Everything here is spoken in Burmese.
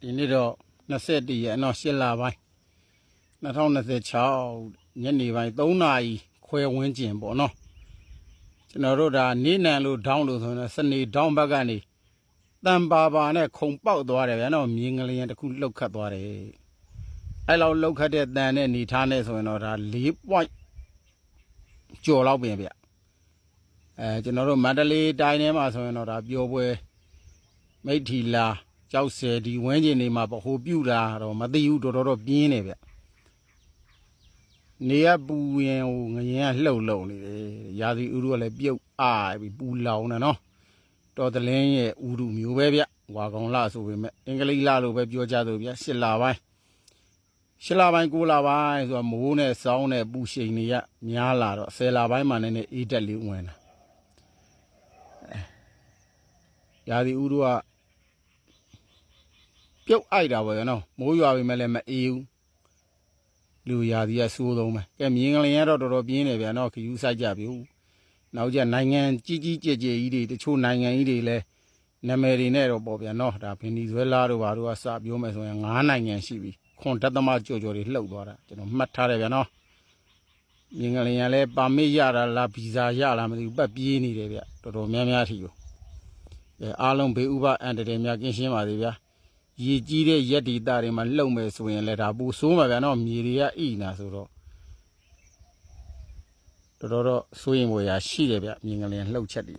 ဒီနေ့တော့21ရက်နော်8လပိုင်း2026ညနေပိုင်း3နာရီခွဲဝန်းကျင်ပေါ့နော်ကျွန်တော်တို့ဒါနေနံလို့ဒေါင်းလို့ဆိုတော့စနေဒေါင်းဘက်ကနေတန်ပါနဲ့ခုံပေါက်သွားတယ်ဗျာနော်မြင်းကလေးတစ်ခုလှုပ်ခတ်သွားတယ်အဲ့လောက်လှုပ်ခတ်တဲ့တန်နဲ့နေထားနေဆိုရင်တော့ဒါ4 point ကျော်လောက်ပြင်ဗျကျွန်တော်တို့မန္တလေးတိုင်းထဲမှာဆိုရင်တော့ဒါပျော်ပွဲမိထီလာကြောက်ဆယ်ဒီဝန်းကျင်နေမှာပဟိုပြူတာတော့မသိဘူးတော်ပြင်းနေဗျနေရပူရင်ဟိုငရင်ကလှုပ်နေတယ်ရာသီဥတုကလည်းပြုတ်အားပြီးပူလောင်နေနော်တော်တလင်းရဲ့ဥတုမျိုးပဲဗျဝါကောင်လဆိုပေမဲ့အင်္ဂလိပ်လလို့ပဲပြောကြသူဗျ8လပိုင်း9လပိုင်း9လပိုင်းဆိုတော့မိုးနဲ့စောင်းနဲ့ပူရှိန်နေရများလာတော့10လပိုင်းမှာလည်းအေးတက်လေးဝင်တာရာသီဥတုကပြုတ်အိုက်တာပေါ့နော်မိုးရွာပေမဲ့လည်းမအေးဘူးလူရာသီကစိုးသုံးပဲကဲမြင်းကလေးကတော့တော်ပြင်းနေဗျာနော်ခယူးဆိုင်ကြပြီနောက်ကျနိုင်ငံကြီးကြီးကျယ်ကျယ်ကြီးတွေတချို့နိုင်ငံကြီးတွေလည်းနာမည်တွေနဲ့တော့ပေါ့ဗျာနော်ဒါဗင်နီဇွဲလားတို့ဘာတို့ကစပြောမယ်ဆိုရင်9နိုင်ငံရှိပြီခွန်တက်သမားကြော်တွေလှုပ်သွားတာကျွန်တော်မှတ်ထားတယ်ဗျာနော်မြင်းကလေးကလည်းပါမစ်ရတာလားဗီဇာရလားမသိဘူးပတ်ပြေးနေတယ်ဗျတော်များများထီကိုအားလုံးဘေးဥပအန်တရယ်များကင်းရှင်းပါစေဗျာရေကြီးတဲ့ရက်ဒီတာတွေမှာလှုပ်မယ်ဆိုရင်လည်းဒါပူဆိုးမှာဗျာနော်မြေတွေကအိနာဆိုတော့တော်ဆိုးရင်ဝယ်ရရှိတယ်ဗျမြင်ကလေးလှုပ်ချက်တွေ